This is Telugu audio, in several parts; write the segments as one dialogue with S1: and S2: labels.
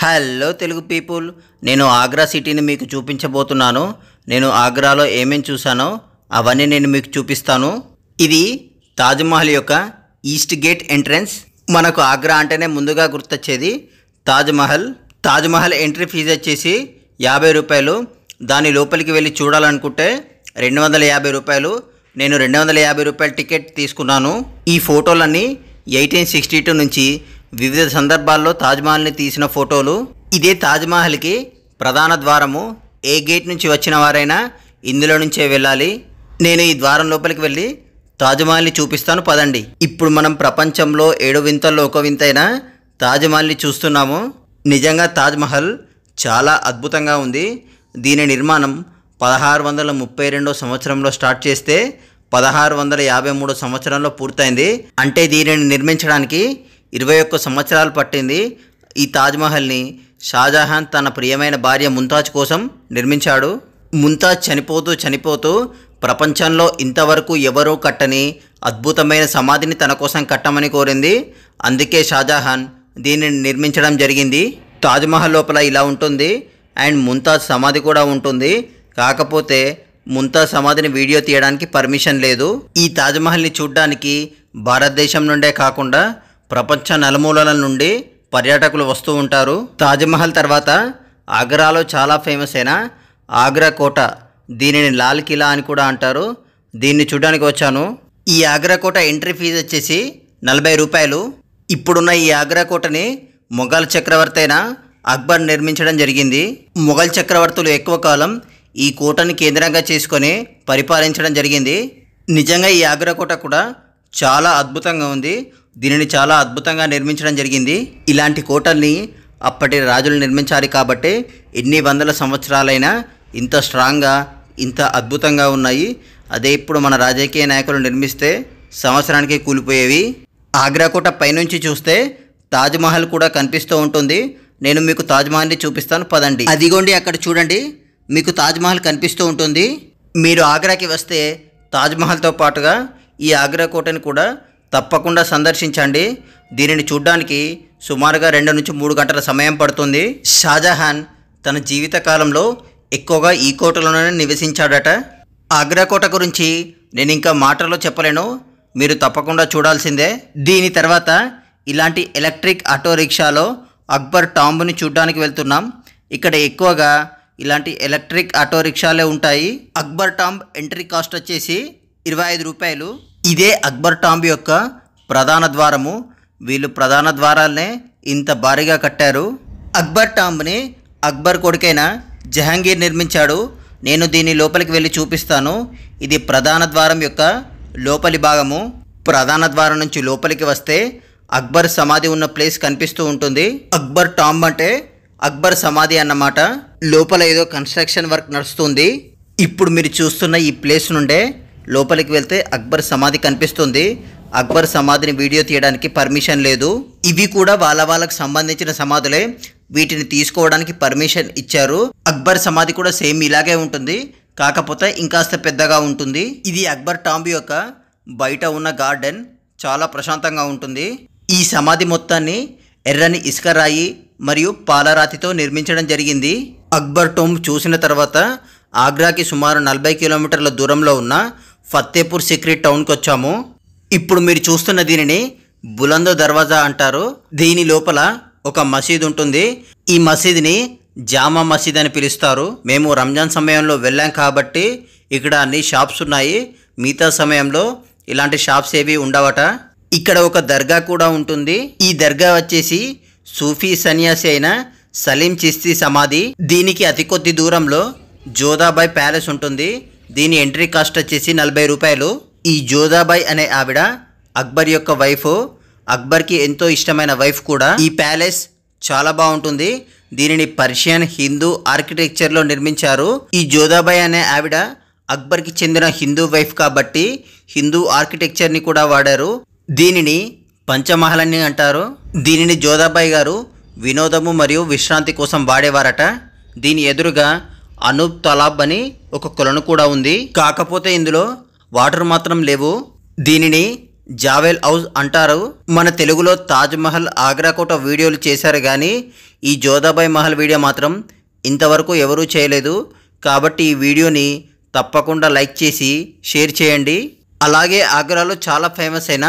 S1: హలో తెలుగు పీపుల్, నేను ఆగ్రా సిటీని మీకు చూపించబోతున్నాను. నేను ఆగ్రాలో ఏమేమి చూసానో అవన్నీ నేను మీకు చూపిస్తాను. ఇది తాజ్మహల్ యొక్క ఈస్ట్ గేట్ ఎంట్రన్స్. మనకు ఆగ్రా అంటేనే ముందుగా గుర్తొచ్చేది తాజ్మహల్. తాజ్మహల్ ఎంట్రీ ఫీజు వచ్చేసి 50 రూపాయలు. దాని లోపలికి వెళ్ళి చూడాలనుకుంటే 250 రూపాయలు. నేను 250 రూపాయల టికెట్ తీసుకున్నాను. ఈ ఫోటోలన్నీ 1862 నుంచి వివిధ సందర్భాల్లో తాజ్మహల్ని తీసిన ఫోటోలు. ఇదే తాజ్మహల్కి ప్రధాన ద్వారము. ఏ గేట్ నుంచి వచ్చిన వారైనా ఇందులో నుంచే వెళ్ళాలి. నేను ఈ ద్వారం లోపలికి వెళ్ళి తాజ్మహల్ని చూపిస్తాను, పదండి. ఇప్పుడు మనం ప్రపంచంలో 7 వింతల్లో ఒక వింతైన తాజ్మహల్ని చూస్తున్నాము. నిజంగా తాజ్మహల్ చాలా అద్భుతంగా ఉంది. దీని నిర్మాణం 1632 సంవత్సరంలో స్టార్ట్ చేస్తే 1653 సంవత్సరంలో పూర్తయింది. అంటే దీనిని నిర్మించడానికి 21 సంవత్సరాలు పట్టింది. ఈ తాజ్మహల్ని షాజహాన్ తన ప్రియమైన భార్య ముంతాజ్ కోసం నిర్మించాడు. ముంతాజ్ చనిపోతూ ప్రపంచంలో ఇంతవరకు ఎవరూ కట్టని అద్భుతమైన సమాధిని తన కోసం కట్టమని కోరింది. అందుకే షాజహాన్ దీనిని నిర్మించడం జరిగింది. తాజ్మహల్ లోపల ఇలా ఉంటుంది అండ్ ముంతాజ్ సమాధి కూడా ఉంటుంది. కాకపోతే ముంతాజ్ సమాధిని వీడియో తీయడానికి పర్మిషన్ లేదు. ఈ తాజ్మహల్ని చూడ్డానికి భారతదేశం నుండే కాకుండా ప్రపంచ నలుమూలల నుండి పర్యాటకులు వస్తూ ఉంటారు. తాజ్మహల్ తర్వాత ఆగ్రాలో చాలా ఫేమస్ అయిన ఆగ్రా కోట, దీనిని లాల్ కిలా అని కూడా అంటారు. దీన్ని చూడడానికి వచ్చాను. ఈ ఆగ్రా కోట ఎంట్రీ ఫీజు వచ్చేసి 40 రూపాయలు. ఇప్పుడున్న ఈ ఆగ్రా కోటని మొఘల్ చక్రవర్తి అయిన అక్బర్ నిర్మించడం జరిగింది. మొఘల్ చక్రవర్తులు ఎక్కువ కాలం ఈ కోటని కేంద్రంగా చేసుకొని పరిపాలించడం జరిగింది. నిజంగా ఈ ఆగ్రా కోట కూడా చాలా అద్భుతంగా ఉంది. దీనిని చాలా అద్భుతంగా నిర్మించడం జరిగింది. ఇలాంటి కోటల్ని అప్పటి రాజులు నిర్మించారు కాబట్టి ఎన్ని వందల సంవత్సరాలైనా ఇంత స్ట్రాంగ్గా ఇంత అద్భుతంగా ఉన్నాయి. అదే ఇప్పుడు మన రాజకీయ నాయకులు నిర్మిస్తే సంవత్సరానికి కూలిపోయేవి. ఆగ్రా కోట పైనుంచి చూస్తే తాజ్మహల్ కూడా కనిపిస్తూ ఉంటుంది. నేను మీకు తాజ్మహల్ని చూపిస్తాను, పదండి. అదిగోండి అక్కడ చూడండి, మీకు తాజ్మహల్ కనిపిస్తూ ఉంటుంది. మీరు ఆగ్రాకి వస్తే తాజ్మహల్తో పాటుగా ఈ ఆగ్రా కోటని కూడా తప్పకుండా సందర్శించండి. దీనిని చూడ్డానికి సుమారుగా 2 నుంచి 3 గంటల సమయం పడుతుంది. షాజహాన్ తన జీవిత కాలంలో ఎక్కువగా ఈ కోటలోనే నివసించాడట. ఆగ్రా కోట గురించి నేను ఇంకా మాటల్లో చెప్పలేను, మీరు తప్పకుండా చూడాల్సిందే. దీని తర్వాత ఇలాంటి ఎలక్ట్రిక్ ఆటో రిక్షాలో అక్బర్ టాంబ్ని చూడ్డానికి వెళ్తున్నాం. ఇక్కడ ఎక్కువగా ఇలాంటి ఎలక్ట్రిక్ ఆటో రిక్షాలే ఉంటాయి. అక్బర్ టాంబ్ ఎంట్రీ కాస్ట్ వచ్చేసి 25 రూపాయలు. ఇదే అక్బర్ టాంబ్ యొక్క ప్రధాన ద్వారము. వీళ్ళు ప్రధాన ద్వారాలనే ఇంత భారీగా కట్టారు. అక్బర్ టాంబ్ని అక్బర్ కొడుకైన జహాంగీర్ నిర్మించాడు. నేను దీని లోపలికి వెళ్ళి చూపిస్తాను. ఇది ప్రధాన ద్వారం యొక్క లోపలి భాగము. ప్రధాన ద్వారం నుంచి లోపలికి వస్తే అక్బర్ సమాధి ఉన్న ప్లేస్ కనిపిస్తూ ఉంటుంది. అక్బర్ టాంబ్ అంటే అక్బర్ సమాధి అన్నమాట. లోపల ఏదో కన్స్ట్రక్షన్ వర్క్ నడుస్తుంది. ఇప్పుడు మీరు చూస్తున్న ఈ ప్లేస్ నుండే లోపలికి వెళ్తే అక్బర్ సమాధి కనిపిస్తుంది. అక్బర్ సమాధిని వీడియో తీయడానికి పర్మిషన్ లేదు. ఇవి కూడా వాళ్ళకు సంబంధించిన సమాధులే. వీటిని తీసుకోవడానికి పర్మిషన్ ఇచ్చారు. అక్బర్ సమాధి కూడా సేమ్ ఇలాగే ఉంటుంది, కాకపోతే ఇంకాస్త పెద్దగా ఉంటుంది. ఇది అక్బర్ టాంబ్ యొక్క బయట ఉన్న గార్డెన్. చాలా ప్రశాంతంగా ఉంటుంది. ఈ సమాధి మొత్తాన్ని ఎర్రని ఇసుక రాయి మరియు పాలరాతితో నిర్మించడం జరిగింది. అక్బర్ టాంబ్ చూసిన తర్వాత ఆగ్రాకి సుమారు 40 కిలోమీటర్ల దూరంలో ఉన్న ఫతేపూర్ సిక్రీ టౌన్కి వచ్చాము. ఇప్పుడు మీరు చూస్తున్న దీనిని బులందో దర్వాజా అంటారు. దీని లోపల ఒక మసీద్ ఉంటుంది. ఈ మసీద్ని జామా మసీద్ అని పిలుస్తారు. మేము రంజాన్ సమయంలో వెళ్ళాం కాబట్టి ఇక్కడ అన్ని షాప్స్ ఉన్నాయి. మిగతా సమయంలో ఇలాంటి షాప్స్ ఏవి ఉండవట. ఇక్కడ ఒక దర్గా కూడా ఉంటుంది. ఈ దర్గా వచ్చేసి సూఫీ సన్యాసి అయిన సలీం చిస్తి సమాధి. దీనికి అతి కొద్ది దూరంలో జోధాబాయ్ ప్యాలెస్ ఉంటుంది. దీని ఎంట్రీ కాస్ట్ వచ్చేసి 40 రూపాయలు. ఈ జోధాబాయ్ అనే ఆవిడ అక్బర్ యొక్క వైఫ్. అక్బర్కి ఎంతో ఇష్టమైన వైఫ్ కూడా. ఈ ప్యాలెస్ చాలా బాగుంటుంది. దీనిని పర్షియన్ హిందూ ఆర్కిటెక్చర్లో నిర్మించారు. ఈ జోధాబాయ్ అనే ఆవిడ అక్బర్కి చెందిన హిందూ వైఫ్ కాబట్టి హిందూ ఆర్కిటెక్చర్ని కూడా వాడారు. దీనిని పంచమహల్ అని అంటారు. దీనిని జోధాబాయ్ గారు వినోదము మరియు విశ్రాంతి కోసం వాడేవారట. దీని ఎదురుగా అనూప్ తలాబ్ అని ఒక కొలను కూడా ఉంది. కాకపోతే ఇందులో వాటర్ మాత్రం లేవు. దీనిని జావెల్ హౌస్ అంటారు. మన తెలుగులో తాజ్మహల్, ఆగ్రా కోట వీడియోలు చేశారు కానీ ఈ జోధాబాయి మహల్ వీడియో మాత్రం ఇంతవరకు ఎవరూ చేయలేదు. కాబట్టి ఈ వీడియోని తప్పకుండా లైక్ చేసి షేర్ చేయండి. అలాగే ఆగ్రాలో చాలా ఫేమస్ అయిన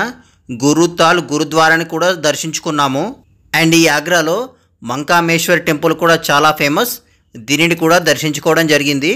S1: గురుతాల్ గురుద్వారాని కూడా దర్శించుకున్నాము. అండ్ ఈ ఆగ్రాలో మంకామేశ్వర్ టెంపుల్ కూడా చాలా ఫేమస్, దీనిని కూడా దర్శించుకోవడం జరిగింది.